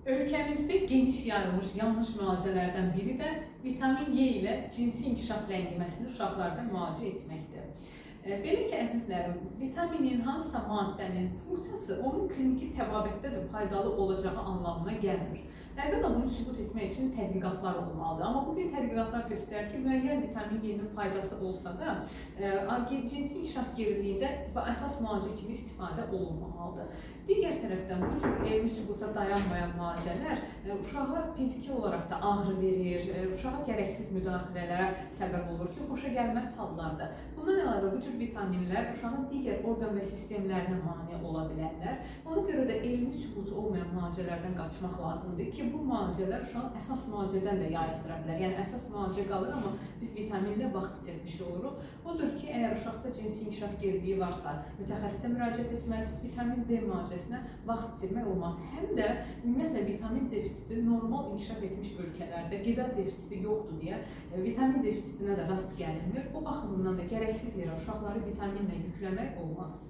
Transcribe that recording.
Ölkəmizdə geniş yayılmış yanlış müalicələrdən biri də vitamin Y ilə cinsi inkişaf ləngiməsini uşaqlarda müalicə etməkdir. Belə ki, əzizlərim, vitaminin, hansısa maddənin funksiyası onun kliniki təbabətdə də faydalı olacağı anlamına gəlmir. Əvvəla bunu sübut etmək üçün tədqiqatlar olmalıdır. Amma bugün tədqiqatlar göstərir ki, müəyyən vitamin Y-nin faydası olsa da, cinsi inkişaf geriliyində əsas müalicə kimi istifadə olunmamalıdır. Digər tərəfdən, bu cür elmi sübuta dayanmayan müalicələr uşağa fiziki olaraq da ağrı verir, uşağa gərəksiz müdaxilələrə səbəb olur ki, xoşa gəlməz hallarda. Bundan əlavə, bu cür vitaminlər uşağın digər orqan və sistemlərinə mane ola bilərlər. Ona görə də elmi sübutu olmayan müalicələrdən qaçmaq lazımdır ki, bu müalicələr uşağın əsas müalicədən də yayındıra bilər. Yəni, əsas müalicə qalır, amma biz vitaminlə vaxt itirmiş oluruq. Odur ki, əgər uşaqda cinsi inkişaf geriliyi varsa, mütəxəssisə müraciət etməlisiniz, vitamin D müalicəsinə vaxt itirmək olmaz. Həm də ümumiyyətlə vitamin defisiti normal inkişaf etmiş ölkələrdə qida defisiti yoxdur deyə vitamin defisitinə də rast gəlinmir. O baxımından da gərəksiz yerə uşaqları vitaminlə yükləmək olmaz.